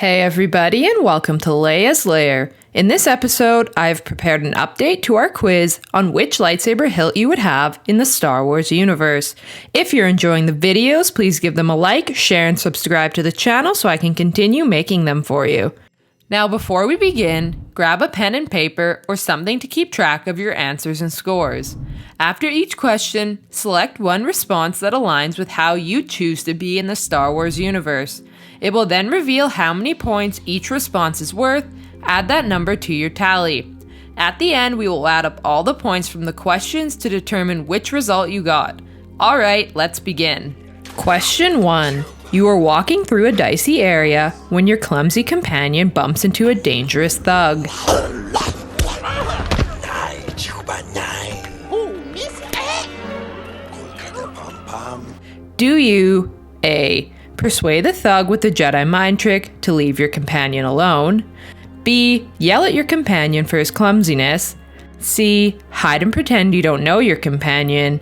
Hey everybody, and welcome to Leia's Lair. In this episode, I've prepared an update to our quiz on which lightsaber hilt you would have in the Star Wars universe. If you're enjoying the videos, please give them a like, share, and subscribe to the channel so I can continue making them for you. Now before we begin, grab a pen and paper or something to keep track of your answers and scores. After each question, select one response that aligns with how you choose to be in the Star Wars universe. It will then reveal how many points each response is worth. Add that number to your tally. At the end, we will add up all the points from the questions to determine which result you got. Alright, let's begin. Question 1. You are walking through a dicey area when your clumsy companion bumps into a dangerous thug. Do you A. Persuade the thug with the Jedi mind trick to leave your companion alone? B. Yell at your companion for his clumsiness? C. Hide and pretend you don't know your companion?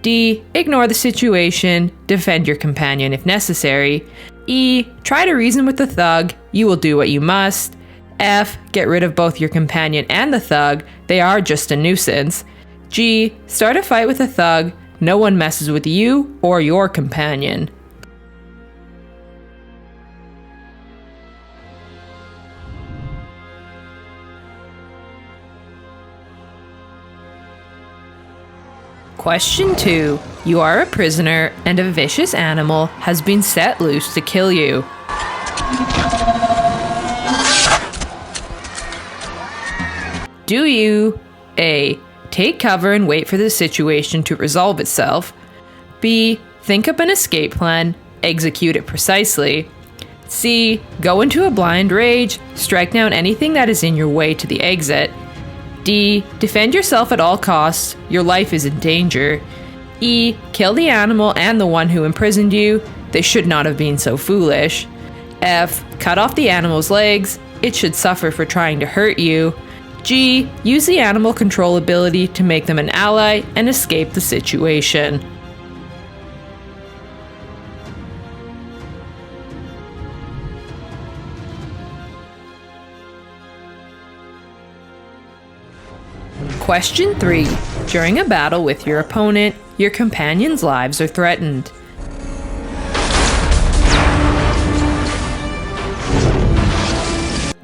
D. Ignore the situation, defend your companion if necessary? E. Try to reason with the thug, you will do what you must? F. Get rid of both your companion and the thug, they are just a nuisance? G. Start a fight with a thug, no one messes with you or your companion. Question 2. You are a prisoner and a vicious animal has been set loose to kill you. Do you A. Take cover and wait for the situation to resolve itself? B. Think up an escape plan, execute it precisely? C. Go into a blind rage, strike down anything that is in your way to the exit? D. Defend yourself at all costs, your life is in danger? E. Kill the animal and the one who imprisoned you, they should not have been so foolish? F. Cut off the animal's legs, it should suffer for trying to hurt you? G. Use the animal control ability to make them an ally and escape the situation. Question 3. During a battle with your opponent, your companion's lives are threatened.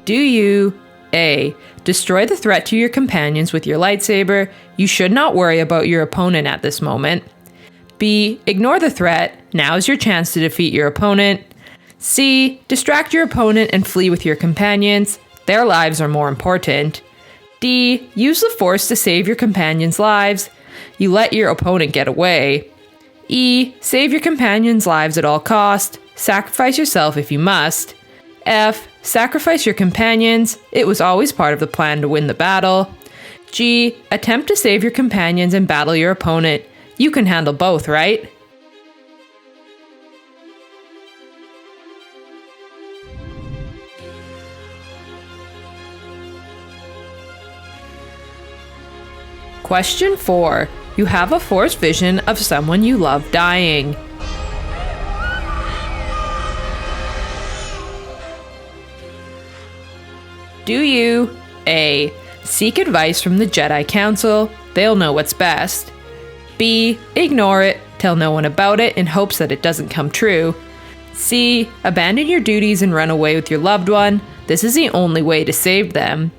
Do you A. Destroy the threat to your companions with your lightsaber, you should not worry about your opponent at this moment? B. Ignore the threat, now is your chance to defeat your opponent? C. Distract your opponent and flee with your companions, their lives are more important? D. Use the Force to save your companions' lives. You let your opponent get away. E. Save your companions' lives at all cost. Sacrifice yourself if you must. F. Sacrifice your companions. It was always part of the plan to win the battle. G. Attempt to save your companions and battle your opponent. You can handle both, right? Question 4. You have a Force vision of someone you love dying. Do you A. Seek advice from the Jedi Council, they'll know what's best? B. Ignore it, tell no one about it in hopes that it doesn't come true? C. Abandon your duties and run away with your loved one, this is the only way to save them?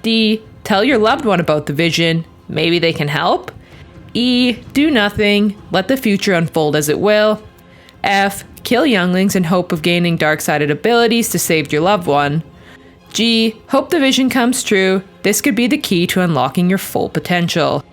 D. Tell your loved one about the vision, maybe they can help? E. Do nothing, let the future unfold as it will? F. Kill younglings in hope of gaining dark-sided abilities to save your loved one? G. Hope the vision comes true, this could be the key to unlocking your full potential.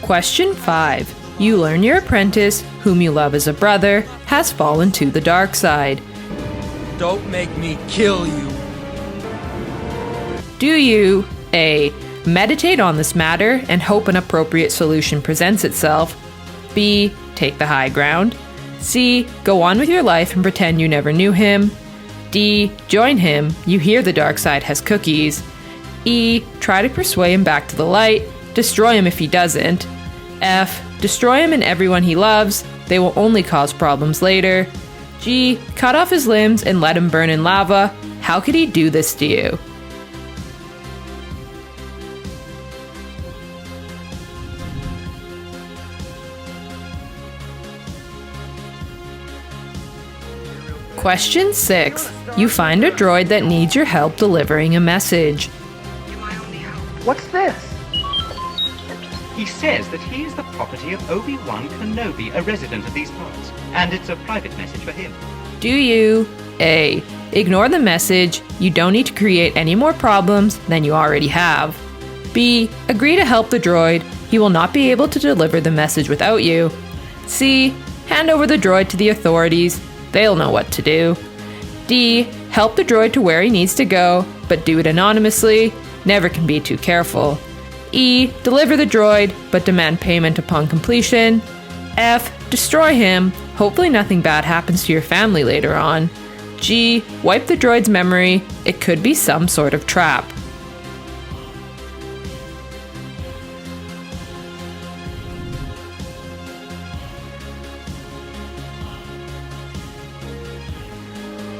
Question 5. You learn your apprentice, whom you love as a brother, has fallen to the dark side. Don't make me kill you. Do you A. Meditate on this matter and hope an appropriate solution presents itself? B. Take the high ground? C. Go on with your life and pretend you never knew him? D. Join him, you hear the dark side has cookies? E. Try to persuade him back to the light. Destroy him if he doesn't. F. Destroy him and everyone he loves. They will only cause problems later. G. Cut off his limbs and let him burn in lava. How could he do this to you? Question 6. You find a droid that needs your help delivering a message. What's this? He says that he is the property of Obi-Wan Kenobi, a resident of these parts, and it's a private message for him. Do you A. Ignore the message. You don't need to create any more problems than you already have. B. Agree to help the droid. He will not be able to deliver the message without you. C. Hand over the droid to the authorities. They'll know what to do. D. Help the droid to where he needs to go, but do it anonymously. Never can be too careful. E. Deliver the droid, but demand payment upon completion. F. Destroy him. Hopefully nothing bad happens to your family later on. G. Wipe the droid's memory. It could be some sort of trap.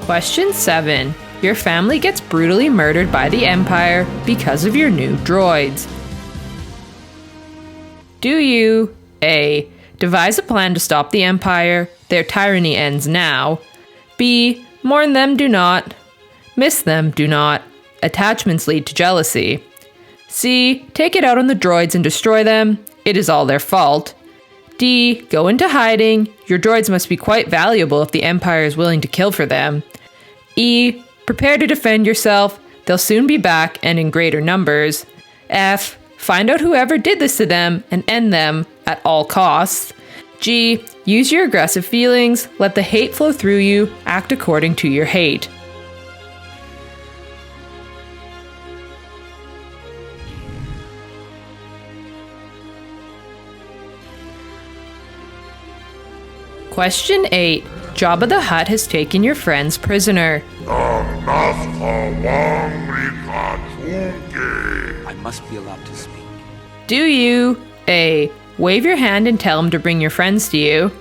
Question 7. Your family gets brutally murdered by the Empire because of your new droids. Do you A. Devise a plan to stop the Empire. Their tyranny ends now. B. Mourn them, do not. Miss them, do not. Attachments lead to jealousy. C. Take it out on the droids and destroy them. It is all their fault. D. Go into hiding. Your droids must be quite valuable if the Empire is willing to kill for them. E. Prepare to defend yourself. They'll soon be back and in greater numbers. F. Find out whoever did this to them and end them at all costs. G. Use your aggressive feelings. Let the hate flow through you. Act according to your hate. Question 8. Jabba the Hutt has taken your friends prisoner. I must be allowed to speak. Do you A. Wave your hand and tell him to bring your friends to you.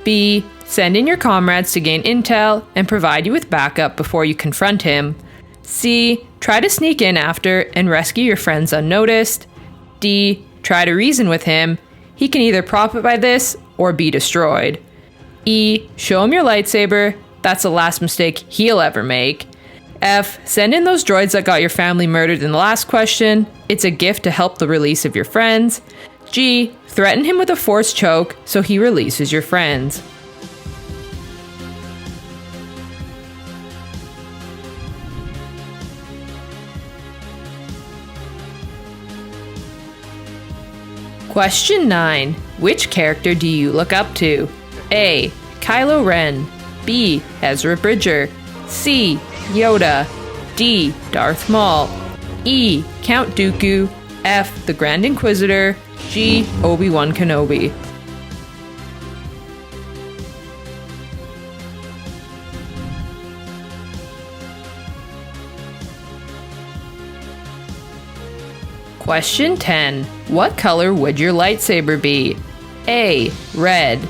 B. Send in your comrades to gain intel and provide you with backup before you confront him. C. Try to sneak in after and rescue your friends unnoticed. D. Try to reason with him. He can either profit by this or be destroyed. E. Show him your lightsaber. That's the last mistake he'll ever make. F. Send in those droids that got your family murdered in the last question. It's a gift to help the release of your friends. G. Threaten him with a force choke so he releases your friends. Question 9. Which character do you look up to? A. Kylo Ren. B. Ezra Bridger. C. Yoda. D. Darth Maul. E. Count Dooku. F. The Grand Inquisitor. G. Obi-Wan Kenobi. Question 10. What color would your lightsaber be? A. Red.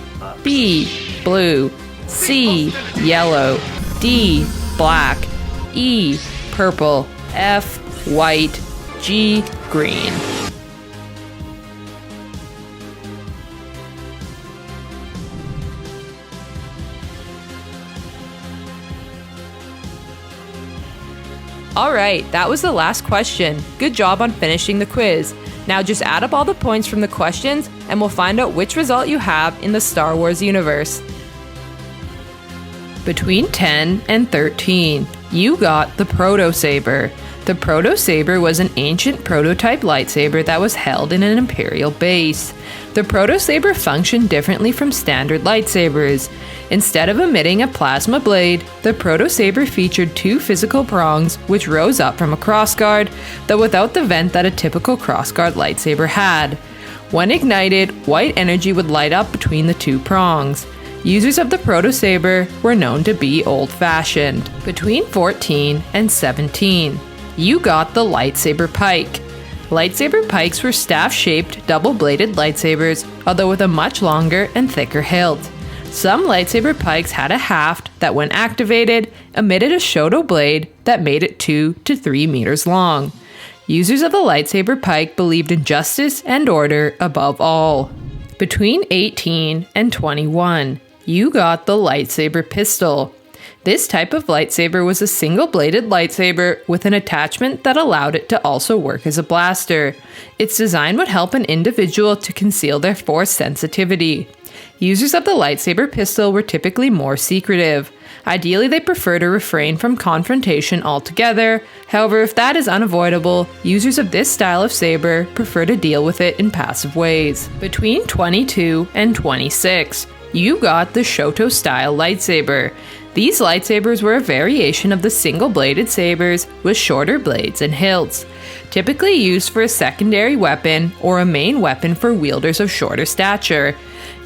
B. Blue. C. Yellow. D. Black. E. Purple. F. White. G. Green. Alright, that was the last question. Good job on finishing the quiz. Now just add up all the points from the questions and we'll find out which result you have in the Star Wars universe. Between 10 and 13, you got the Proto-saber. The Proto-saber was an ancient prototype lightsaber that was held in an Imperial base. The Proto-saber functioned differently from standard lightsabers. Instead of emitting a plasma blade, the Proto-saber featured two physical prongs which rose up from a crossguard, though without the vent that a typical crossguard lightsaber had. When ignited, white energy would light up between the two prongs. Users of the Proto-saber were known to be old-fashioned. Between 14 and 17, you got the Lightsaber Pike. Lightsaber pikes were staff-shaped, double-bladed lightsabers, although with a much longer and thicker hilt. Some lightsaber pikes had a haft that, when activated, emitted a Shoto blade that made it 2 to 3 meters long. Users of the lightsaber pike believed in justice and order above all. Between 18 and 21, you got the Lightsaber Pistol. This type of lightsaber was a single-bladed lightsaber with an attachment that allowed it to also work as a blaster. Its design would help an individual to conceal their force sensitivity. Users of the lightsaber pistol were typically more secretive. Ideally, they prefer to refrain from confrontation altogether. However, if that is unavoidable, users of this style of saber prefer to deal with it in passive ways. Between 22 and 26, you got the Shoto style lightsaber. These lightsabers were a variation of the single-bladed sabers with shorter blades and hilts, typically used for a secondary weapon or a main weapon for wielders of shorter stature.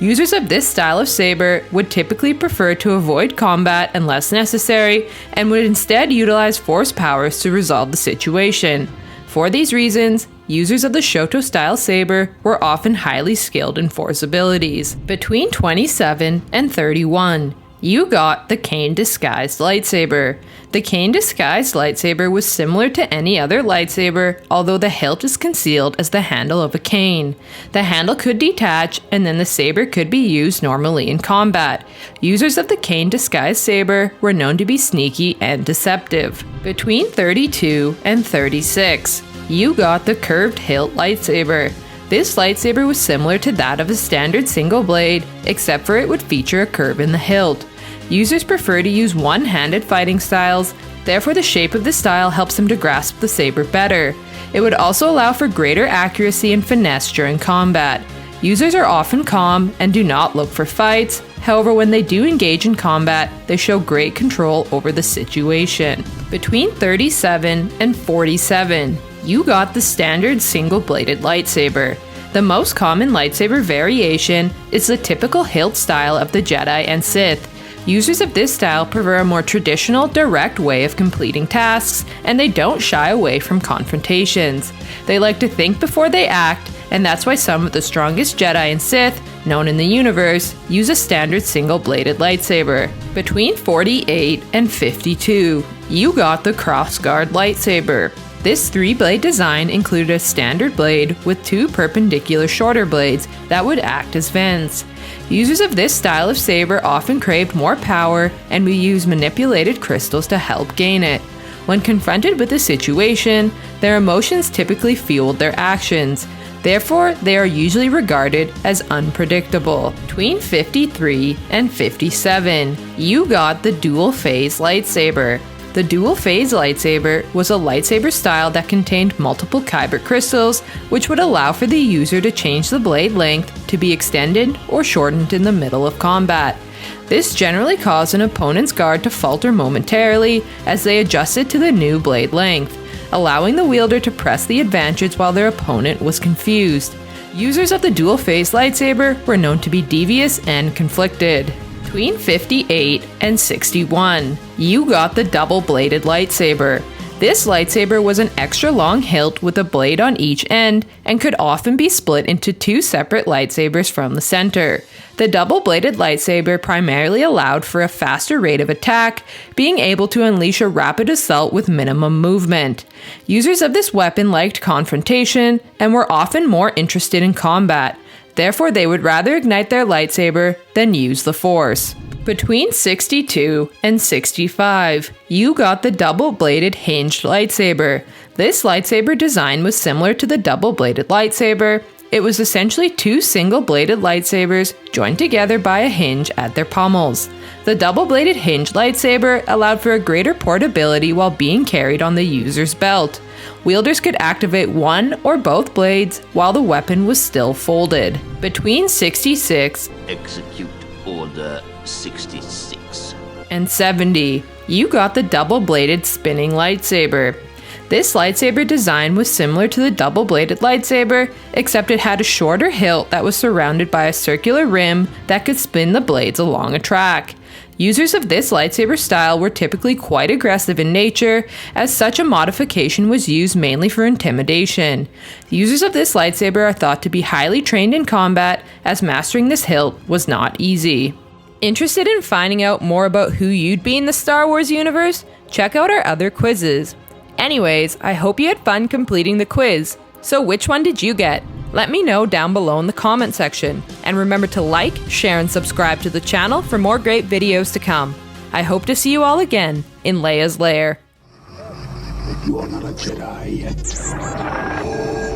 Users of this style of saber would typically prefer to avoid combat unless necessary and would instead utilize force powers to resolve the situation. For these reasons, users of the Shoto style saber were often highly skilled in force abilities. Between 27 and 31, you got the Cane Disguised Lightsaber. The Cane Disguised Lightsaber was similar to any other lightsaber, although the hilt is concealed as the handle of a cane. The handle could detach, and then the saber could be used normally in combat. Users of the Cane Disguised Saber were known to be sneaky and deceptive. Between 32 and 36, you got the Curved-Hilt Lightsaber. This lightsaber was similar to that of a standard single blade, except for it would feature a curve in the hilt. Users prefer to use one-handed fighting styles, therefore the shape of the style helps them to grasp the saber better. It would also allow for greater accuracy and finesse during combat. Users are often calm and do not look for fights, however when they do engage in combat, they show great control over the situation. Between 37 and 47, you got the standard single-bladed lightsaber. The most common lightsaber variation is the typical hilt style of the Jedi and Sith. Users of this style prefer a more traditional, direct way of completing tasks, and they don't shy away from confrontations. They like to think before they act, and that's why some of the strongest Jedi and Sith, known in the universe, use a standard single-bladed lightsaber. Between 48 and 52, you got the Crossguard Lightsaber. This 3-blade design included a standard blade with 2 perpendicular shorter blades that would act as vents. Users of this style of saber often craved more power and would use manipulated crystals to help gain it. When confronted with a situation, their emotions typically fueled their actions. Therefore, they are usually regarded as unpredictable. Between 53 and 57, you got the Dual-Phase Lightsaber. The Dual-Phase Lightsaber was a lightsaber style that contained multiple kyber crystals, which would allow for the user to change the blade length to be extended or shortened in the middle of combat. This generally caused an opponent's guard to falter momentarily as they adjusted to the new blade length, allowing the wielder to press the advantage while their opponent was confused. Users of the Dual-Phase Lightsaber were known to be devious and conflicted. Between 58 and 61, you got the Double-Bladed Lightsaber. This lightsaber was an extra long hilt with a blade on each end and could often be split into 2 separate lightsabers from the center. The double-bladed lightsaber primarily allowed for a faster rate of attack, being able to unleash a rapid assault with minimum movement. Users of this weapon liked confrontation and were often more interested in combat. Therefore, they would rather ignite their lightsaber than use the Force. Between 62 and 65, you got the double-bladed Hinged Lightsaber. This lightsaber design was similar to the double-bladed lightsaber. It was essentially 2 single-bladed lightsabers joined together by a hinge at their pommels. The double-bladed Hinged Lightsaber allowed for a greater portability while being carried on the user's belt. Wielders could activate one or both blades while the weapon was still folded. Between 66 Execute Order 66 and 70, you got the double-bladed Spinning Lightsaber. This lightsaber design was similar to the double-bladed lightsaber, except it had a shorter hilt that was surrounded by a circular rim that could spin the blades along a track. Users of this lightsaber style were typically quite aggressive in nature, as such a modification was used mainly for intimidation. The users of this lightsaber are thought to be highly trained in combat, as mastering this hilt was not easy. Interested in finding out more about who you'd be in the Star Wars universe? Check out our other quizzes. Anyways, I hope you had fun completing the quiz. So which one did you get? Let me know down below in the comment section. And remember to like, share, and subscribe to the channel for more great videos to come. I hope to see you all again in Leia's Lair. You are not a Jedi yet.